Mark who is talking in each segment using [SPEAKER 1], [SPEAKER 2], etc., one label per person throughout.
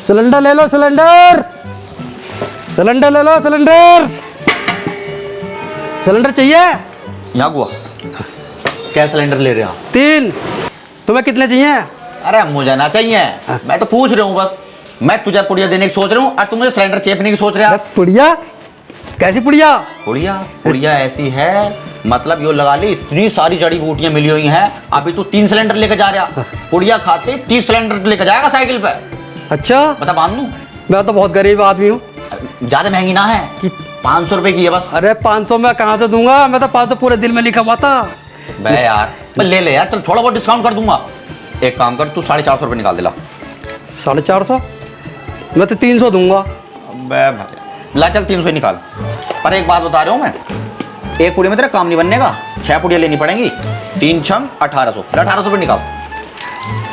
[SPEAKER 1] Cylinder ले लो, cylinder cylinder ले लो, cylinder cylinder चाहिए?
[SPEAKER 2] यहाँ हुआ क्या सिलेंडर ले रहे हो?
[SPEAKER 1] 3। तुम्हें कितने चाहिए?
[SPEAKER 2] अरे मुझे ना चाहिए, मैं तो पूछ रहा हूँ बस। मैं तुझे पुड़िया देने की सोच रहा हूँ और तुम मुझे सिलेंडर चेपने की सोच रहे हो।
[SPEAKER 1] पुड़िया? कैसी पुड़िया?
[SPEAKER 2] पुड़िया पुड़िया ऐसी है, मतलब यो लगा ली इतनी सारी जड़ी बूटियां मिली हुई हैं, अभी तू 3 सिलेंडर लेकर जा रहा, पुड़िया खाते 30 सिलेंडर लेकर जाएगा साइकिल पे।
[SPEAKER 1] अच्छा,
[SPEAKER 2] बता मान लूं?
[SPEAKER 1] मैं तो बहुत गरीब आदमी हूँ।
[SPEAKER 2] ज्यादा महंगी ना है कि 500 रुपए की है बस।
[SPEAKER 1] अरे 500 मैं कहाँ से दूंगा? मैं तो 500 पूरे दिल में लिखा हुआ था।
[SPEAKER 2] बे यार मैं ले ले यार, चल थोड़ा बहुत डिस्काउंट कर दूंगा। एक काम कर, तू 450 रुपए निकाल दे ला।
[SPEAKER 1] 450? मैं तो 300 दूंगा।
[SPEAKER 2] बे भाई ला चल 300 ही निकाल। पर एक बात बता रहा हूँ मैं, एक पुड़ी में तेरा काम नहीं बनने का, 6 पुड़िया लेनी पड़ेंगी। 3 छंग 1800, 1800 रुपए निकाल।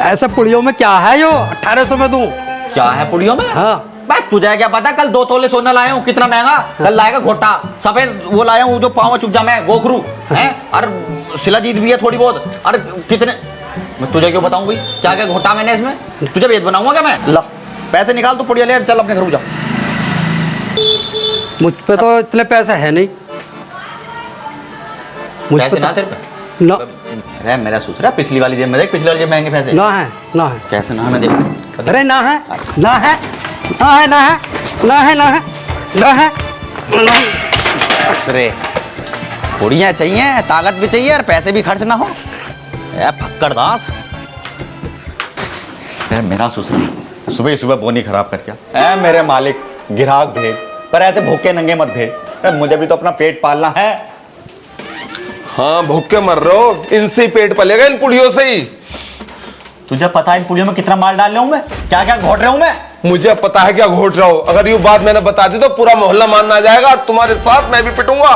[SPEAKER 1] ऐसे पुड़ियों में क्या है जो 1800 में दूं?
[SPEAKER 2] क्या है पुड़ियों में?
[SPEAKER 1] हाँ
[SPEAKER 2] भाई तुझे क्या पता, कल 2 तोले सोना लाया हूँ, कितना महंगा। कल लाएगा घोटा सफेद वो लाया हूँ जो पाँव चुप जामे गोखरू है, और शिलाजीत भी है थोड़ी बहुत। और कितने मैं तुझे क्यों बताऊं भाई, क्या क्या घोटा मैंने इसमें, तुझे वेद बनाऊंगा क्या मैं? ला पैसे निकाल, तू पुड़िया ले चल अपने घर जा।
[SPEAKER 1] मुझ पे तो इतने पैसे है नहीं। मुझ
[SPEAKER 2] पैसे
[SPEAKER 1] पे
[SPEAKER 2] ना
[SPEAKER 1] तो,
[SPEAKER 2] तेरे पे?
[SPEAKER 1] ना
[SPEAKER 2] अरे मेरा सूसरा पिछली वाली जेब में देख, पिछली वाली जेब में महंगे पैसे
[SPEAKER 1] ना है, ना है।
[SPEAKER 2] कैसे ना है मैं देख।
[SPEAKER 1] अरे ना है, ना है, ना है, ना है, ना है, ना है, ना है, ना है।
[SPEAKER 2] अरे पुड़िया चाहिए, ताकत भी चाहिए और पैसे भी खर्च ना हो। ए फक्कड़ दास, मेरा ससुरा सुबह सुबह बोनी खराब कर क्या। ए मेरे मालिक ग्राहक भेज, पर ऐसे भूखे नंगे मत भेज, मुझे भी तो अपना पेट पालना है।
[SPEAKER 3] हाँ भूखे मर रहे हो, इनसे ही पेट पलेगा, इन पुड़ियों से ही।
[SPEAKER 2] तुझे पता है इन पुड़ियों में कितना माल डाल रहा हूं मैं, क्या क्या घोट रहा हूं मैं?
[SPEAKER 3] मुझे पता है क्या घोट रहा हो। अगर ये बात मैंने बता दी तो पूरा मोहल्ला मानना आ जाएगा और तुम्हारे साथ मैं भी पिटूंगा।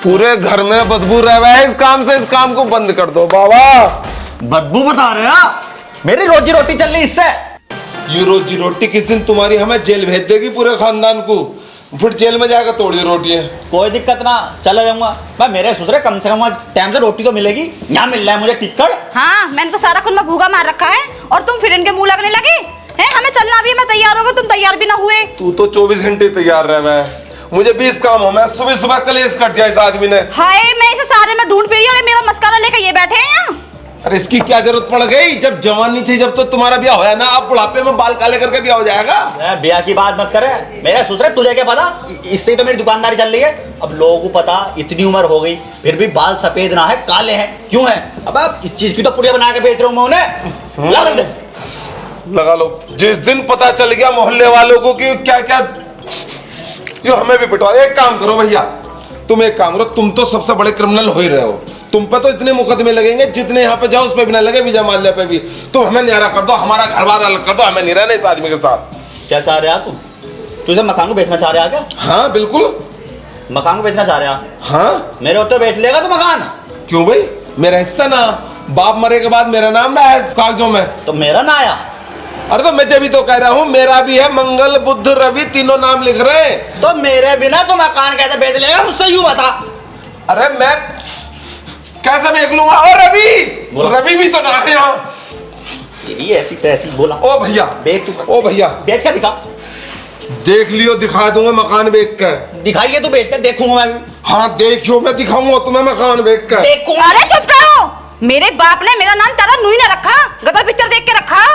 [SPEAKER 3] पूरे घर में बदबू रह रहा है इस काम से, इस काम को बंद कर दो बाबा।
[SPEAKER 2] बदबू बता रहे हैं? मेरी रोजी रोटी चल रही इससे।
[SPEAKER 3] ये रोजी रोटी किस दिन तुम्हारी हमें जेल भेज देगी पूरे खानदान को, फिर जेल में जाकर तोड़ी रोटियां।
[SPEAKER 2] कोई दिक्कत ना, चला जाऊंगा मैं। मेरे ससुरे कम से कम टाइम से रोटी तो मिलेगी, यहाँ मिल रहा है मुझे टिक्कड़।
[SPEAKER 4] हाँ मैंने तो सारा खुद में भूखा मार रखा है और तुम फिर इनके मुंह लगने लगे हैं। हमें चलना भी है, मैं तैयार होगा, तुम तैयार भी ना हुए।
[SPEAKER 3] तू तो 24 घंटे तैयार रह। मैं मुझे 20 काम हो, मैं सुबह सुबह कलेश कट दिया इस आदमी ने।
[SPEAKER 4] हाय मैं इसे सारे में ढूंढ फिरी और ये मेरा मस्कारा लेकर ये बैठे हैं यहाँ।
[SPEAKER 3] अरे इसकी क्या जरूरत पड़ गई, जब जवानी थी जब तो तुम्हारा ब्याह होया ना, अब बुढ़ापे में बाल काले करके ब्याह हो जाएगा।
[SPEAKER 2] ब्याह की बात मत करे, मेरे ससुरे तुझे क्या पता, इससे ही तो मेरी दुकानदारी चल रही है। अब लोगों को पता इतनी उम्र हो गई फिर भी बाल सफेद ना है काले हैं, क्यों है? अब इस चीज की तो पुड़िया बना के बेच रहा हूं मैं उन्हें।
[SPEAKER 3] लगा लो, जिस दिन पता चल गया मोहल्ले वालों को कि क्या क्या, यो हमें भी पिटवा। एक काम करो भैया, तुम एक काम करो, तुम तो सबसे बड़े क्रिमिनल हो ही रहे हो, तुम पे तो इतने मुकदमे लगेंगे जितने यहाँ पे जाओ उस पे भी ना लगे, विजय माल्या पे भी। तुम हमें न्यारा कर दो, हमारा घर बार अलग कर दो, हमें नहीं रहना इस आदमी के साथ।
[SPEAKER 2] क्या चाह रहे तू? तुझे मकान को बेचना चाह रहा क्या?
[SPEAKER 3] हाँ बिल्कुल,
[SPEAKER 2] मकान को बेचना चाह रहा?
[SPEAKER 3] हाँ
[SPEAKER 2] मेरे होते बेच लेगा तू मकान?
[SPEAKER 3] क्यों भाई, मेरा हिस्सा ना, बाप मरे के बाद मेरा नाम ना है कागजों में।
[SPEAKER 2] तो मेरा ना आया?
[SPEAKER 3] अरे तो मैं जब तो कह रहा हूँ, मेरा भी है, मंगल बुध रवि तीनों नाम लिख रहे हैं।
[SPEAKER 2] तो मेरे बिना तो मकान कैसे बेच लेगा, मुझसे यूं बता।
[SPEAKER 3] अरे मैं कैसे बेच लूंगा? और रवि भी तो ना है यहाँ।
[SPEAKER 2] ये ऐसी तैसी बोला।
[SPEAKER 3] ओ भैया
[SPEAKER 2] बेच तू,
[SPEAKER 3] ओ भैया
[SPEAKER 2] बेच के दिखा।
[SPEAKER 3] देख लियो, दिखा दूंगा मकान बेच कर।
[SPEAKER 2] दिखाइए तू बेच कर, देखूंगा मैं भी।
[SPEAKER 3] हाँ देखियो, मैं दिखाऊंगा तुम्हें मकान बेच कर।
[SPEAKER 4] देखूंगा। अरे चुप करो, मेरे बाप ने मेरा नाम तारा नूही ना रखा, गदर पिक्चर देख के रखा।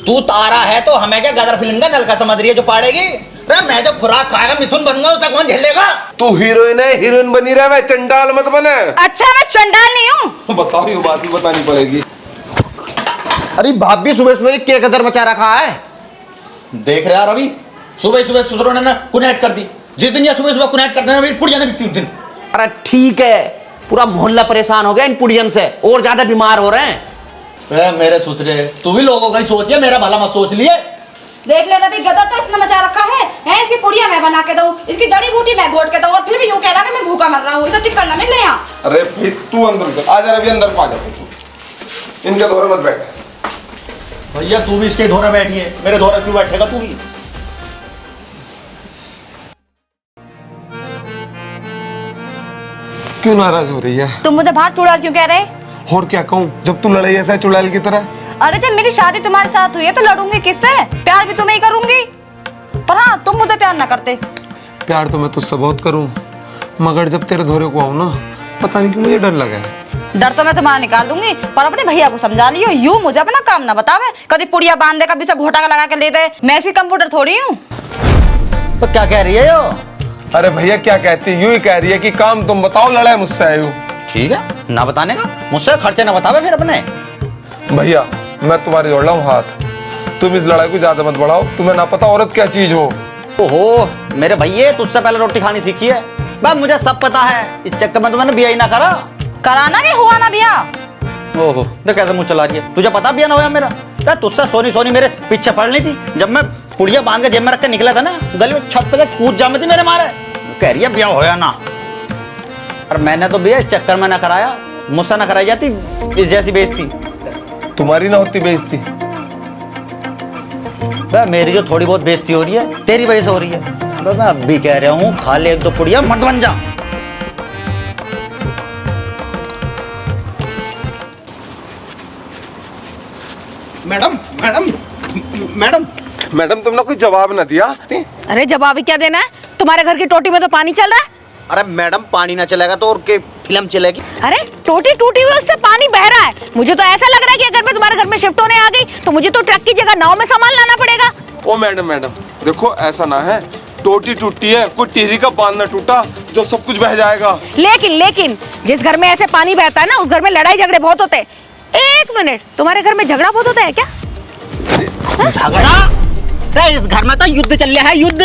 [SPEAKER 2] तू तारा है तो हमें क्या गदर फिल्म का नलका समझ रही है जो पाड़ेगी? मैं जो खुराक खाएगा मिथुन बनूंगा, उसे कौन झेलेगा?
[SPEAKER 3] तू हीरोइन है, हीरोइन बनी रहे, मैं चंडाल मत बने।
[SPEAKER 4] अच्छा मैं चंडाल नहीं हूँ।
[SPEAKER 3] बताओ, ये बात ही बतानी पड़ेगी।
[SPEAKER 2] अरे बाप भी सुबह सुबह क्या कदर मचा रखा है, देख रहे यार। अभी सुबह सुबह ससुरों ने ना कुनैट कर दी। जिस दिन या सुबह सुबह कुनैट करते हैं मेरी पुड़िया ने बिकती उस दिन।
[SPEAKER 5] अरे ठीक है, पूरा मोहल्ला परेशान हो गया इन पुड़ियन से, और ज्यादा बीमार हो रहे हैं।
[SPEAKER 2] मेरे ससुरे तू भी लोगों का ही सोचिए, मेरा भला मत सोच लिए।
[SPEAKER 4] देख ले रवि, गदर तो इसने मचा रखा है। इसकी पुड़िया मैं बना के दूं, इसकी जड़ी बूटी मैं घोट के दूं, और फिर भी यूं कह रहा कि मैं भूखा मर रहा हूँ। इसे ठीक करना मिल यहाँ।
[SPEAKER 3] अरे फिर तू अंदर कर, आजा रवि, अंदर को आ जा तू, इनके दौरे मत बैठ।
[SPEAKER 2] भैया तू भी इसके धोरे बैठिए, मेरे धोरे क्यों बैठेगा तू भी?
[SPEAKER 3] क्यों नाराज हो रही है?
[SPEAKER 4] तुम मुझे बाहर चुड़ैल क्यों कह रहे?
[SPEAKER 3] और क्या कहूँ, जब तू लड़ाई ऐसा चुड़ैल की तरह,
[SPEAKER 4] अरे जब मेरी शादी तुम्हारे साथ हुई है तो लड़ूंगी किससे? प्यार भी तुम्हें ही करूंगी। पर हाँ, तुम मुझे प्यार ना करते।
[SPEAKER 3] प्यार तो मैं तुझसे बहुत करूं, मगर जब तेरे धोरे को आऊं ना, पता नहीं क्यों मुझे डर लगा है।
[SPEAKER 4] डर तो मैं तुम्हारा निकाल दूंगी, पर अपने भैया को समझा लियो, यूं मुझे अपना काम ना बतावे। कभी पुड़िया बांध दे, कभी से घोटा का लगा के ले दे। मैं ऐसी कंप्यूटर थोड़ी हूँ।
[SPEAKER 2] तो क्या कह रही है यो?
[SPEAKER 3] अरे भैया क्या कहती है, यूं ही कह रही है कि काम तुम बताओ, लड़ाई मुझसे है यूं।
[SPEAKER 2] ठीक है, ना बताने का, मुझसे खर्चे ना बतावे फिर अपने।
[SPEAKER 3] भैया मैं तुम्हारी जोड़ रहा हूँ हाथ, तुम इस लड़ाई को ज्यादा मत बढ़ाओ। तुम्हें ना पता औरत क्या चीज हो।
[SPEAKER 2] ओहो मेरे भैया, तुझसे पहले रोटी खानी सीखी है। बस मुझे सब पता है, इस चक्कर में तो मैंने बिया ही ना करा।
[SPEAKER 4] कराना भी हुआ ना भैया।
[SPEAKER 2] ओहो देख कैसे मुंह चला रही है। तुझे पता बिया ना होया मेरा? क्या तुझसे सोनी सोनी मेरे पीछे पड़ रही थी जब मैं पुड़िया बांध के जेब में रख के निकला था ना, गली में छत पे कूद जामे थी मेरे मारे। कह रही है बिया होया ना। और मैंने तो बिया इस चक्कर में ना कराया, मुझसे ना कराई जाती इस जैसी बेइज्जती।
[SPEAKER 3] तुम्हारी ना होती बेइज्जती।
[SPEAKER 2] मेरी जो थोड़ी बहुत बेइज्जती हो रही है तेरी वजह से हो रही है। मैं अब भी कह रहा हूँ खा ले एक दो पुड़िया, मर्द बन जा।
[SPEAKER 5] मैडम मैडम मैडम
[SPEAKER 3] मैडम तुमने कोई जवाब ना दिया।
[SPEAKER 6] अरे जवाब ही क्या देना है? तुम्हारे घर की टोटी में तो पानी चल रहा है।
[SPEAKER 5] अरे मैडम पानी ना चलेगा तो और के फिल्म चलेगी?
[SPEAKER 6] अरे टोटी टूटी हुई, उससे पानी बह रहा है। मुझे तो ऐसा लग रहा है कि अगर मैं तुम्हारे घर में शिफ्ट होने आ गई तो मुझे तो ट्रक की जगह नाव में सामान लाना पड़ेगा।
[SPEAKER 3] ओ मैडम देखो ऐसा ना है, टोटी टूटी है, कोई टीरी का बांध ना टूटा जो सब कुछ बह जाएगा।
[SPEAKER 6] लेकिन जिस घर में ऐसे पानी बहता है ना, उस घर में लड़ाई झगड़े बहुत होते हैं। एक मिनट, तुम्हारे घर में झगड़ा बहुत होता है क्या?
[SPEAKER 5] झगड़ा? अरे इस घर में तो युद्ध चल रहा है, युद्ध।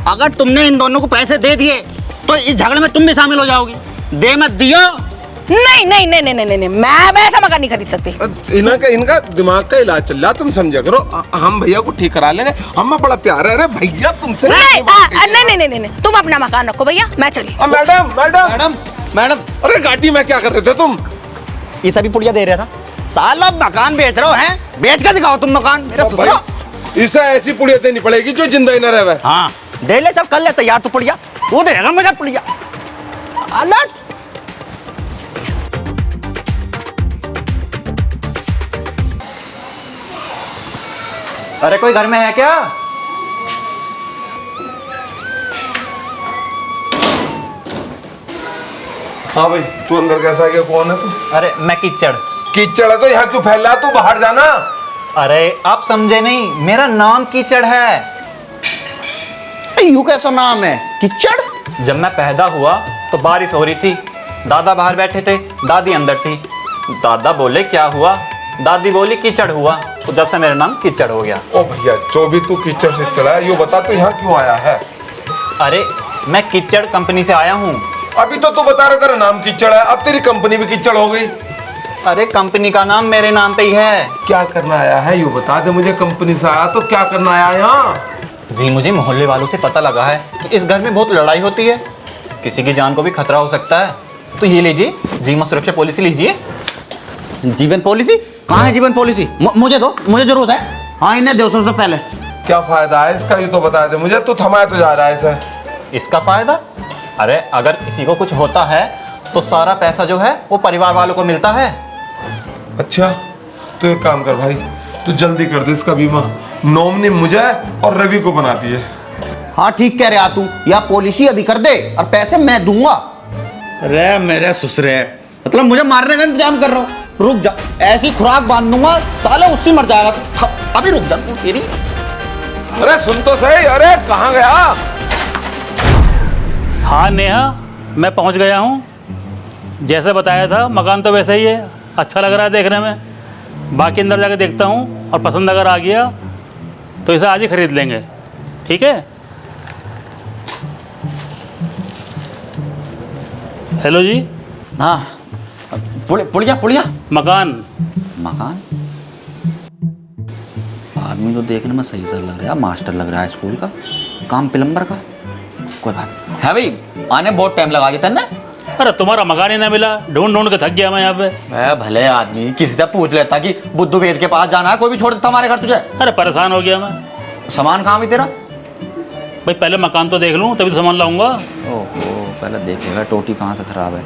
[SPEAKER 5] अगर तुमने इन दोनों को पैसे दे दिए तो इस झगड़े में तुम भी शामिल हो जाओगी। दे मत दियो।
[SPEAKER 6] नहीं, मैं ऐसा मकान नहीं खरीद सकती।
[SPEAKER 3] इनका दिमाग का इलाज चल रहा, तुम समझा करो। हम भैया को ठीक करा लेंगे, हमें बड़ा प्यार है। अरे भैया तुमसे
[SPEAKER 6] नहीं, तुम अपना मकान रखो भैया, मैं चली।
[SPEAKER 3] मैडम मैडम
[SPEAKER 5] मैडम मैडम
[SPEAKER 3] अरे गाड़ी में क्या कर रहे थे तुम?
[SPEAKER 5] ये सभी पुड़िया दे रहा था। साला मकान बेच रहे हो हैं? बेच कर दिखाओ तुम मकान मेरा ससुरा।
[SPEAKER 3] इसे ऐसी पुड़िया देनी पड़ेगी जो जिंदा ही न रहे।
[SPEAKER 5] हाँ दे ले, चल कर ले तैयार तो पुड़िया, वो देगा मुझे पुड़िया। अलग
[SPEAKER 2] अरे कोई घर में है क्या?
[SPEAKER 3] हाँ भाई तू अंदर कैसा है, कौन है तू?
[SPEAKER 2] अरे मैं कीचड़।
[SPEAKER 3] कीचड़ है तो यहाँ क्यों फैल रहा है? तू बाहर जाना।
[SPEAKER 2] अरे आप समझे नहीं, मेरा नाम कीचड़ है।
[SPEAKER 5] यू कैसा नाम है कीचड़?
[SPEAKER 2] जब मैं पैदा हुआ तो बारिश हो रही थी, दादा बाहर बैठे थे, दादी अंदर थी। दादा बोले क्या हुआ, दादी बोली कीचड़ हुआ, तो जब से मेरा नाम कीचड़ हो गया।
[SPEAKER 3] ओ भैया जो भी तू कीचड़ से चला है, ये बता तू यहाँ क्यों आया है?
[SPEAKER 2] अरे मैं कीचड़ कंपनी से आया हूँ।
[SPEAKER 3] अभी तो तू बता रहा तेरा नाम कीचड़ है, अब तेरी कंपनी भी कीचड़ हो गई।
[SPEAKER 2] अरे कंपनी का नाम मेरे नाम पे ही है।
[SPEAKER 3] क्या करना आया है, यू बता दे मुझे। कंपनी से आया तो क्या करना आया यहाँ?
[SPEAKER 2] जी मुझे मोहल्ले वालों से पता लगा है कि इस घर में बहुत लड़ाई होती है, किसी की जान को भी खतरा हो सकता है। तो ये लीजिए, जीवन सुरक्षा पॉलिसी लीजिए।
[SPEAKER 5] जीवन पॉलिसी? कहाँ है जीवन पॉलिसी? मुझे दो, मुझे जरूरत है। हाँ इन्हें दो सबसे पहले।
[SPEAKER 3] क्या फायदा है इसका, ये तो बता दे मुझे। तू थमाया तो जा रहा है इसे।
[SPEAKER 2] इसका फायदा? अरे अगर किसी को कुछ होता है तो सारा पैसा जो है वो परिवार वालों को मिलता है।
[SPEAKER 3] अच्छा तो एक काम कर भाई, तू जल्दी कर दे इसका बीमा। नॉमिनी मुझे और रवि को बना दिए।
[SPEAKER 5] हाँ ठीक कह रहे तू, या पॉलिसी अभी कर दे और पैसे मैं दूंगा। अरे मेरे ससुरे, मतलब मुझे मारने का इंतजाम कर रहा हूँ? रुक जा, ऐसी खुराक बांध दूंगा साला उससे मर जाएगा। अभी रुक जा तू तेरी।
[SPEAKER 3] अरे सुन तो सही, अरे कहाँ गया?
[SPEAKER 7] हाँ नेहा, मैं पहुंच गया हूँ। जैसे बताया था मकान तो वैसा ही है, अच्छा लग रहा है देखने में। बाकी अंदर जाके देखता हूँ और पसंद अगर आ गया तो इसे आज ही खरीद लेंगे, ठीक है? हेलो जी।
[SPEAKER 5] हाँ पुड़िया
[SPEAKER 7] मकान
[SPEAKER 5] आदमी तो देखने में सही सा लग रहा है, मास्टर लग रहा है स्कूल का, काम प्लम्बर का। कोई बात नहीं
[SPEAKER 2] है भाई, आने बहुत टाइम लगा देता ना।
[SPEAKER 7] अरे तुम्हारा मकान ही ना मिला, ढूंढ ढूंढ के थक गया मैं यहाँ पे।
[SPEAKER 2] भले आदमी किसी से पूछ लेता कि बुद्धू वेद के पास जाना है, कोई भी छोड़ देता हमारे घर तुझे।
[SPEAKER 7] अरे परेशान हो गया मैं।
[SPEAKER 2] सामान कहाँ भी तेरा?
[SPEAKER 7] भाई पहले मकान तो देख लूँ तभी तो सामान लाऊंगा।
[SPEAKER 2] ओहो पहले देखेगा टोटी कहाँ से खराब है।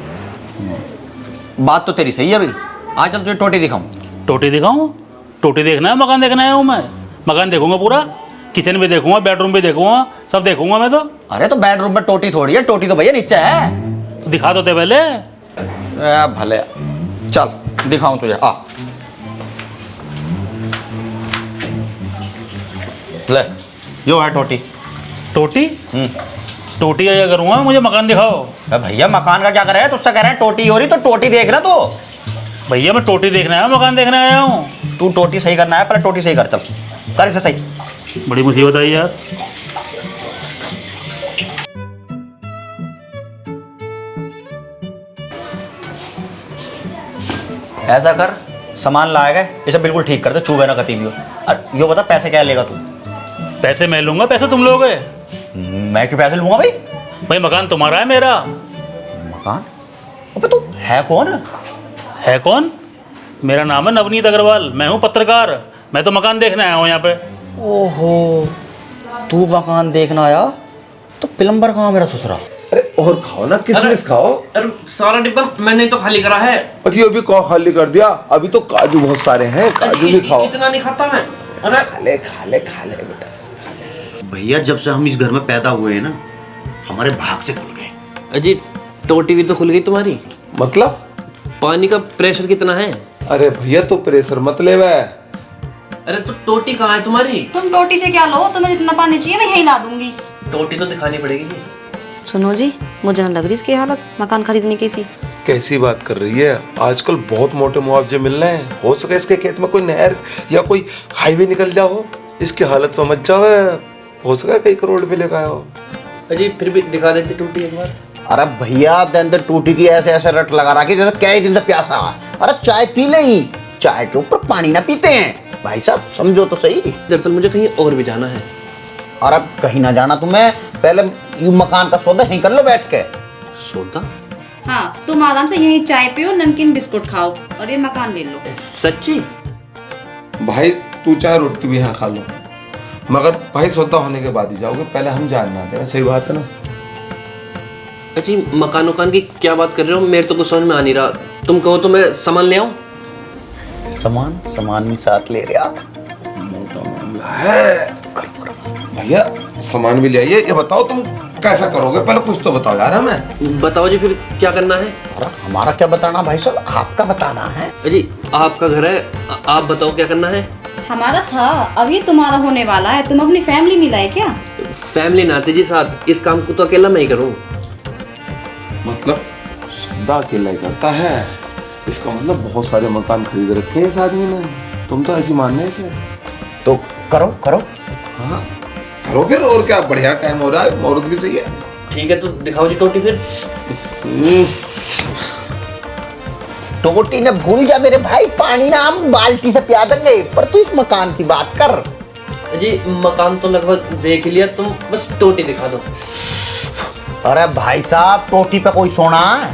[SPEAKER 2] बात तो तेरी सही है भाई, आज चल तुझे टोटी दिखाऊं।
[SPEAKER 7] टोटी दिखाऊं? टोटी देखना है, मकान देखना आया हूँ मैं। मकान देखूंगा पूरा, किचन भी देखूंगा, बेडरूम भी देखूंगा, सब देखूंगा मैं तो।
[SPEAKER 2] अरे तो बेडरूम में टोटी थोड़ी है, टोटी तो भैया नीचे है।
[SPEAKER 7] तो दिखा दो ते पहले।
[SPEAKER 2] भले चल दिखाऊं तुझे, आ ले।
[SPEAKER 5] जो है टोटी।
[SPEAKER 7] टोटी? टोटी क्या करूंगा, मुझे मकान दिखाओ।
[SPEAKER 5] अरे भैया मकान का क्या कर रहे हैं, तुझसे कह रहे हैं टोटी हो रही तो टोटी देख ले। तो
[SPEAKER 7] भैया मैं टोटी देखना है, मकान देखने आया हूँ।
[SPEAKER 5] तू टोटी सही करना है, पहले टोटी सही कर, चल कर इसे सही।
[SPEAKER 7] बड़ी मुसीबत आई यार।
[SPEAKER 5] ऐसा कर, सामान लाएगा इसे बिल्कुल ठीक कर दे, चूबे ना कती भी हो। और यो बता पैसे क्या लेगा तू?
[SPEAKER 7] पैसे मैं लूंगा, पैसे तुम लोगे।
[SPEAKER 5] मैं क्यों पैसे लूंगा भाई?
[SPEAKER 7] भाई मकान तुम्हारा है, मेरा
[SPEAKER 5] मकान? अबे तू है कौन?
[SPEAKER 7] है कौन? मेरा नाम है नवनीत अग्रवाल, मैं हूँ पत्रकार। मैं तो मकान देखने आया हूँ यहाँ पे।
[SPEAKER 5] ओहो, तू मकान देखना आया तो प्लम्बर कहाँ मेरा ससुरा?
[SPEAKER 3] अरे और खाओ ना, किसमिस खाओ।
[SPEAKER 8] अरे सारा डिब्बा मैंने तो खाली करा है।
[SPEAKER 3] अजी अभी कौन खाली कर दिया? अभी तो काजू बहुत सारे हैं, काजू भी खाओ।
[SPEAKER 8] इतना नहीं खाता मैं। अरे
[SPEAKER 3] खा ले बेटा।
[SPEAKER 5] भैया जब से हम इस घर में पैदा हुए हैं ना, हमारे भाग से खुल गए।
[SPEAKER 8] अजी टोटी भी तो खुल गई तुम्हारी।
[SPEAKER 3] मतलब?
[SPEAKER 8] पानी का प्रेशर कितना है?
[SPEAKER 3] अरे भैया तो प्रेशर मत ले वे।
[SPEAKER 8] अरे तो टोटी कहाँ है तुम्हारी?
[SPEAKER 4] तुम टोटी से क्या लो, तुम्हें जितना पानी चाहिए मैं यहीं ला दूंगी।
[SPEAKER 8] टोटी तो दिखानी पड़ेगी जी।
[SPEAKER 4] सुनो जी, मुझे ना लग रही इसकी हालत मकान खरीदने की सी।
[SPEAKER 3] कैसी बात कर रही है? आजकल बहुत मोटे मुआवजे मिल रहे हैं। हो सके इसके खेत में कोई नहर या कोई हाईवे निकल जाओ, इसकी हालत तो मच जावे। हो सके कई करोड़ भी लेकर आए हो।
[SPEAKER 8] अजी फिर भी दिखा देते टोटी एक बार।
[SPEAKER 5] अरे भैया आपने अंदर टूटी की ऐसे ऐसे रट लगा रखी जैसे कई दिन से प्यासा है। अरे चाय पी ले ही, चाय के ऊपर पानी ना पीते हैं भाई साहब, समझो तो सही।
[SPEAKER 8] दरअसल मुझे कहीं और भी जाना है।
[SPEAKER 5] और अब कहीं ना जाना तुम्हें, पहले यू मकान का सौदा यहीं कर लो बैठ के।
[SPEAKER 8] सौदा?
[SPEAKER 4] हाँ, तुम आराम से यहीं चाय पियो, नमकीन बिस्कुट खाओ और ये मकान ले लो।
[SPEAKER 8] सच्ची?
[SPEAKER 3] भाई तू चाहे रोटी भी यहाँ खा लो, मगर भाई सौदा होने के बाद ही जाओगे, पहले हम जानना थे। सही बात है ना?
[SPEAKER 8] अजी मकान की क्या बात कर रहे हो? मेरे तो कुछ समझ में आ नहीं रहा। तुम कहो तो मैं सामान ले आऊं?
[SPEAKER 5] सामान भी साथ ले रहे आप?
[SPEAKER 3] भैया सामान भी ले आइए। ये बताओ तुम कैसा करोगे, पहले कुछ तो बताओ यार हमें।
[SPEAKER 8] बताओ जी, फिर क्या करना है?
[SPEAKER 5] अरे हमारा क्या बताना भाई साहब, आपका बताना है।
[SPEAKER 8] अजी आपका घर है, आप बताओ क्या करना है।
[SPEAKER 4] हमारा था, अब ये तुम्हारा होने वाला है। तुम अपनी फैमिली नहीं लाए क्या?
[SPEAKER 8] फैमिली नाते जी साथ, इस काम को तो अकेला मैं ही करूं।
[SPEAKER 3] मतलब सौदा अकेला ही करता है? इसका मतलब बहुत सारे मकान खरीद रखे हैं इस आदमी ने। तुम तो ऐसी मानने से
[SPEAKER 5] तो करो करो।
[SPEAKER 3] हाँ करो फिर, और क्या, बढ़िया टाइम हो रहा है, मुहूर्त भी सही है।
[SPEAKER 8] ठीक है तो दिखाओ जी टोटी फिर।
[SPEAKER 5] टोटी ने भूल जा मेरे भाई, पानी ना हम बाल्टी से पिया देंगे, पर तू इस मकान की बात कर।
[SPEAKER 8] जी मकान तो लगभग देख लिया, तुम बस टोटी दिखा दो।
[SPEAKER 5] अरे भाई साहब टोटी पे कोई सोना है,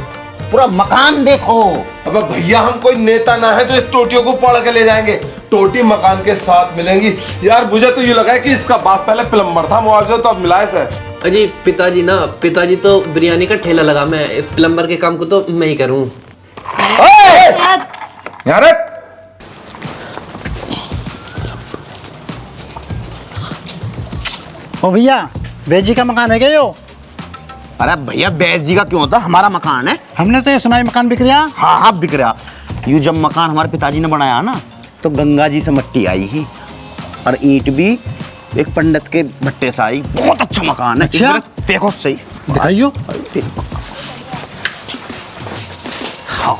[SPEAKER 5] पूरा मकान देखो।
[SPEAKER 3] अब भैया हम कोई नेता ना है जो इस टोटियों को पढ़ के ले जाएंगे। टोटी मकान के साथ मिलेंगी। यार मुझे तो ये लगा है कि इसका बाप पहले प्लम्बर था, मुआवजा तो अब मिला है सर।
[SPEAKER 8] अजी पिताजी तो बिरयानी का ठेला लगा, मैं प्लम्बर के काम को तो मैं ही करूँ।
[SPEAKER 3] यार
[SPEAKER 1] ओ भैया, बेजी का मकान है क्या यो?
[SPEAKER 5] अरे भैया बैस जी का क्यों होता, हमारा मकान है।
[SPEAKER 1] हमने तो ये सुना है मकान बिक रहा।
[SPEAKER 5] हाँ हाँ बिक रहा। यूँ जब मकान हमारे पिताजी ने बनाया ना, तो गंगा जी से मिट्टी आई ही, और ईंट भी एक पंडित के भट्टे से आई। बहुत अच्छा मकान है।
[SPEAKER 1] अच्छा?
[SPEAKER 5] देखो सही
[SPEAKER 1] दिखाइयो।
[SPEAKER 5] हाँ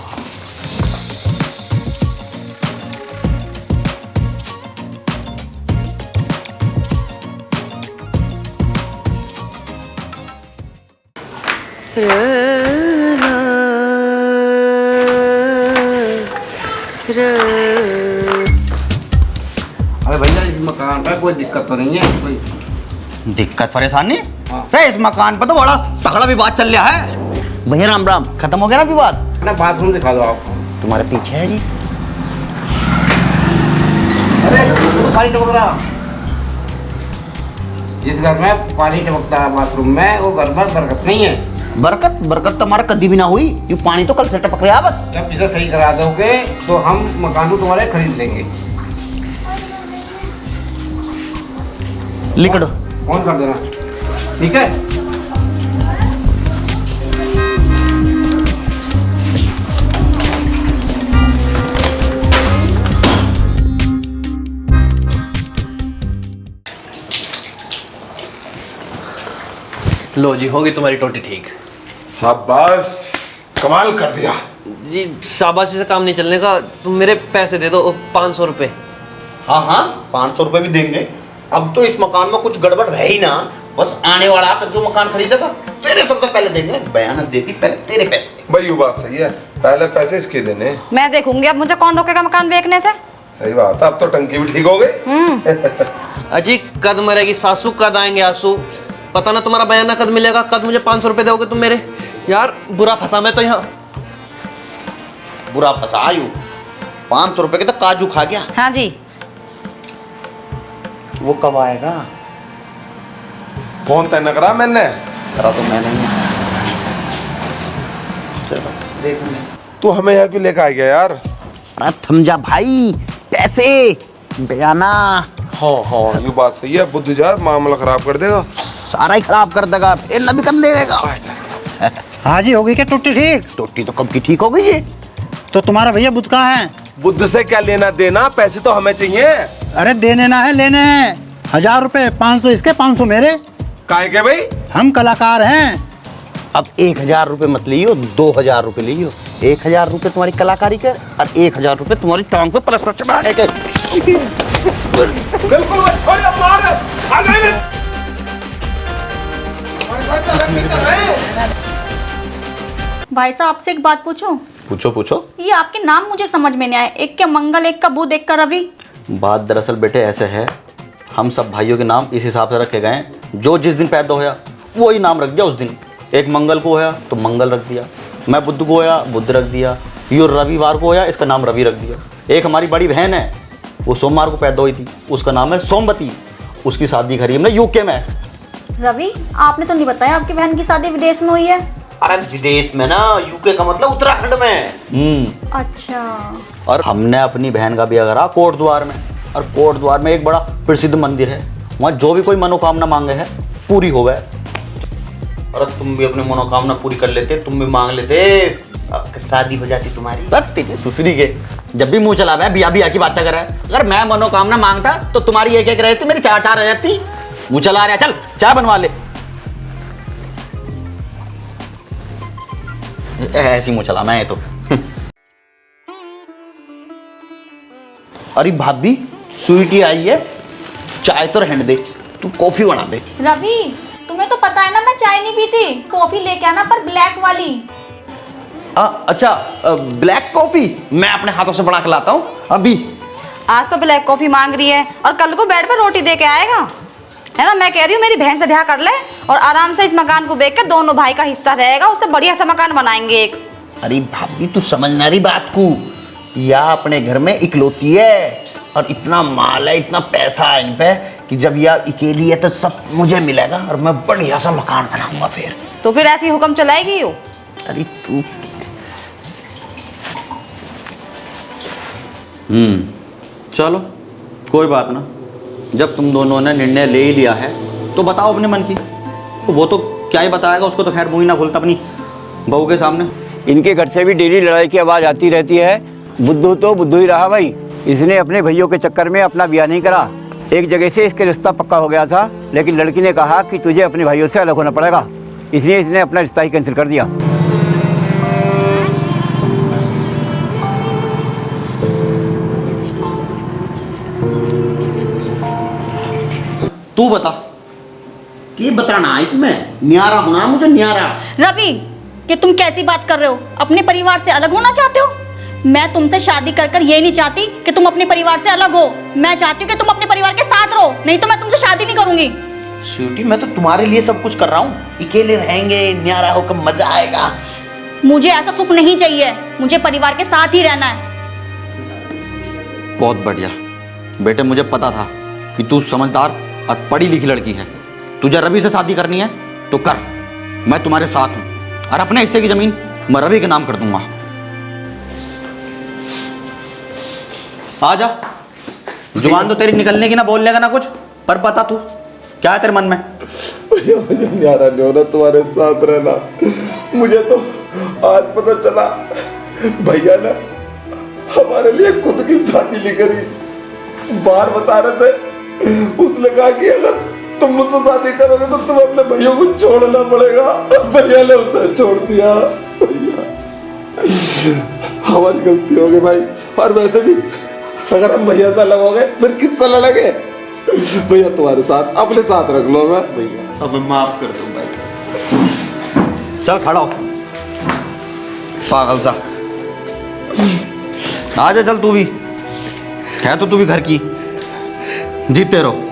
[SPEAKER 1] अरे भैया इस मकान का कोई दिक्कत तो नहीं है? कोई
[SPEAKER 5] दिक्कत परेशानी? अरे इस मकान पर तो बड़ा तगड़ा विवाद चल रहा है। भैया राम राम, खत्म हो गया ना विवाद?
[SPEAKER 1] ना बाथरूम दिखा दो आप।
[SPEAKER 5] तुम्हारे पीछे है जी।
[SPEAKER 1] अरे पानी टपक रहा, जिस घर में पानी टपकता है बाथरूम में, वो घर में बरकत नहीं है।
[SPEAKER 5] बरकत तो हमारा कभी भी ना हुई, ये पानी तो कल से टपक रहा बस।
[SPEAKER 1] जब इसे सही करा दोगे तो हम मकान को तुम्हारे खरीद लेंगे।
[SPEAKER 5] लिख दो।
[SPEAKER 1] फोन कर देना, ठीक है?
[SPEAKER 8] लो जी, होगी तुम्हारी टोटी ठीक।
[SPEAKER 3] शाबाश, कमाल कर दिया।
[SPEAKER 8] जी शाबाशी से काम नहीं चलने का, तुम मेरे पैसे दे दो 500 रुपये।
[SPEAKER 5] हाँ हाँ, 500 रुपए भी देंगे। अब तो इस मकान में कुछ गड़बड़ है ही ना, बस आने वाला जो मकान खरीदेगा तेरे सबसे पहले देंगे। बयान देती पहले तेरे पैसे।
[SPEAKER 3] भाई ये बात सही है, पहले पैसे इसके देने।
[SPEAKER 4] मैं देखूंगी अब मुझे कौन रोकेगा मकान बेचने से।
[SPEAKER 3] सही बात है, अब तो टंकी भी ठीक हो गई।
[SPEAKER 8] अजी कद मरेगी सासू, कद आएंगे आंसू। पता ना तुम्हारा बयाना कद मिलेगा, कद मुझे 500 रुपये दोगे तुम मेरे। यार बुरा फंसा मैं तो यहाँ।
[SPEAKER 5] बुरा फंसा आयु, 500 रुपए के तो काजू खा गया।
[SPEAKER 4] हाँ जी।
[SPEAKER 5] वो कब आएगा?
[SPEAKER 3] फोन तय न करा मैंने।
[SPEAKER 5] करा तो मैंने ही। चलो देखो।
[SPEAKER 3] तू हमें यहाँ क्यों लेकर आ गया यार?
[SPEAKER 5] अरे थम जा भाई, पैसे बयाना।
[SPEAKER 3] हाँ हाँ, ये बात सही है। बुद्ध जा मामला खराब कर देगा,
[SPEAKER 5] सारा ही खराब कर देगा, फिर न भी कम दे देगा।
[SPEAKER 1] हाँ जी, हो गई क्या टोटी ठीक?
[SPEAKER 5] टोटी तो कब की ठीक हो गई है।
[SPEAKER 1] तो तुम्हारा भैया बुद्ध कहाँ है?
[SPEAKER 3] बुद्ध से क्या लेना देना, पैसे तो हमें चाहिए।
[SPEAKER 1] अरे देने ना है, लेने हैं। 1000 रुपए, 500 इसके, 500 मेरे।
[SPEAKER 3] काहे के भाई?
[SPEAKER 1] हम कलाकार हैं।
[SPEAKER 5] अब 1000 रुपए मत लियो, 2000 रुपए लियो। 1000 रुपए तुम्हारी कलाकारी कर और 1000 रुपए तुम्हारी टांग पे प्लास्टर चढ़ाने के।
[SPEAKER 3] बिल्कुल छोड़िए, मार आ गए।
[SPEAKER 9] भाई साहब आपसे एक बात पूछूं?
[SPEAKER 5] पूछो पूछो।
[SPEAKER 9] ये आपके नाम मुझे समझ में नहीं आए, एक का मंगल, एक का बुध, एक का रवि।
[SPEAKER 5] बात दरअसल बेटे ऐसे है, हम सब भाइयों के नाम इस हिसाब से रखे गए हैं, जो जिस दिन पैदा होया वही नाम रख दिया उस दिन। एक मंगल को होया तो मंगल रख दिया, मैं बुद्ध को होया बुद्ध रख दिया, यो रविवार को होया इसका नाम रवि रख दिया। एक हमारी बड़ी बहन है, वो सोमवार को पैदा हुई थी, उसका नाम है सोमवती, उसकी शादी करी हमने यूके में।
[SPEAKER 9] रवि, आपने तो नहीं बताया आपकी बहन की शादी विदेश में हुई है।
[SPEAKER 5] अरे विदेश में ना, यूके का मतलब उत्तराखंड में।
[SPEAKER 9] अच्छा।
[SPEAKER 5] और हमने अपनी बहन का ब्याह करा कोट द्वार में, और कोट द्वार में एक बड़ा प्रसिद्ध मंदिर है, वहाँ जो भी कोई मनोकामना मांगे है पूरी हो गए। और तुम भी अपनी मनोकामना पूरी कर लेते, तुम भी मांग लेते, अब शादी हो जाती तुम्हारी। तेरी सुसरी के जब भी मुंह चला बिया बिया की बातें कर रहा है। अगर मैं मनोकामना मांगता तो तुम्हारी एक एक रहती, मेरी 4 रह जाती। मुंह चला रहा, चल चाय बनवा ले। ऐसी मुंह चला मैं तो। अरे भाभी, स्वीटी आई है, चाय तो रहने दे, तू कॉफी बना दे।
[SPEAKER 9] रवि, तुम्हें तो पता है ना मैं चाय नहीं पीती, कॉफी लेके आना पर ब्लैक वाली।
[SPEAKER 5] अच्छा, ब्लैक कॉफी मैं अपने हाथों से बना के लाता हूँ अभी।
[SPEAKER 4] आज तो ब्लैक कॉफी मांग रही है और कल को बेड पर रोटी दे के आएगा, है ना। मैं कह रही हूँ मेरी बहन से ब्याह कर ले और आराम से इस मकान को बेच कर दोनों भाई का हिस्सा रहेगा, उससे बढ़िया सा मकान बनाएंगे एक।
[SPEAKER 5] अरे भाभी, तू समझना रही बात को, या अपने घर में इकलौती है और इतना माल है, इतना पैसा है इन पे कि जब यह अकेली है तो सब मुझे मिलेगा और मैं बढ़िया सा मकान बनाऊंगा फिर।
[SPEAKER 4] तो फिर ऐसी हुक्म चलाएगी यो?
[SPEAKER 5] अरे तू चलो कोई बात ना, जब तुम दोनों ने निर्णय ले ही लिया है तो बताओ अपने मन की। तो वो तो क्या ही बताएगा, उसको तो खैर मुंह ही ना खोलता अपनी बहू के सामने।
[SPEAKER 10] इनके घर से भी डेली लड़ाई की आवाज़ आती रहती है। बुद्धू तो बुद्धू ही रहा भाई, इसने अपने भैयों के चक्कर में अपना ब्याह नहीं करा। एक जगह से इसके रिश्ता पक्का हो गया था, लेकिन लड़की ने कहा कि तुझे अपने भाइयों से अलग होना पड़ेगा, इसलिए इसने अपना रिश्ता ही कैंसिल कर दिया।
[SPEAKER 5] तू बता, कि बताना इसमें न्यारा होना मुझे, न्यारा।
[SPEAKER 9] रवि, कि तुम कैसी बात कर रहे हो? अपने परिवार से अलग होना चाहते हो? मैं तुमसे शादी कर कर ये नहीं चाहती कि तुम अपने परिवार से अलग हो। मैं चाहती हूँ कि तुम अपने परिवार के साथ रहो, नहीं तो मैं तुमसे शादी नहीं करूंगी।
[SPEAKER 5] स्वीटी, मैं तो तुम्हारे लिए सब कुछ कर रहा हूँ, अकेले रहेंगे, न्यारा होकर मजा आएगा।
[SPEAKER 9] मुझे ऐसा सुख नहीं चाहिए, मुझे परिवार के साथ ही रहना है।
[SPEAKER 2] बहुत बढ़िया बेटे, मुझे पता था कि तू समझदार और पढ़ी लिखी लड़की है। तुझे रवि से शादी करनी है तो कर, मैं तुम्हारे साथ हूँ, और अपने हिस्से की जमीन मैं रवि के नाम कर दूंगा।
[SPEAKER 5] आ जा, जुबान तो तेरी निकलने की ना, बोलने का ना कुछ, पर बता तू क्या है तेरे मन में?
[SPEAKER 3] भैया मुझे न्यारा नहीं होना तुम्हारे साथ रहना। मुझे तो आज पता चला भैया ने हमारे लिए खुद की शादी ली करी। बाहर बता रहे थे, उसने कहा कि अगर तुम मुझसे शादी करोगे तो तुम अपने भैया को छोड़ना पड़ेगा। भैया ने उसे छोड़ दिया। भैया हमारी गलती हो गई भाई। और वैसे भी अगर हम भैया से अलग हो गए फिर किससे लड़ेंगे? भैया तुम्हारे साथ अपने साथ रख लो। मैं
[SPEAKER 5] भैया अब मैं माफ कर दूं भाई। चल खड़ा हो पागल सा। आजा चल, तू भी है तो तू भी घर की। जीतते रहो।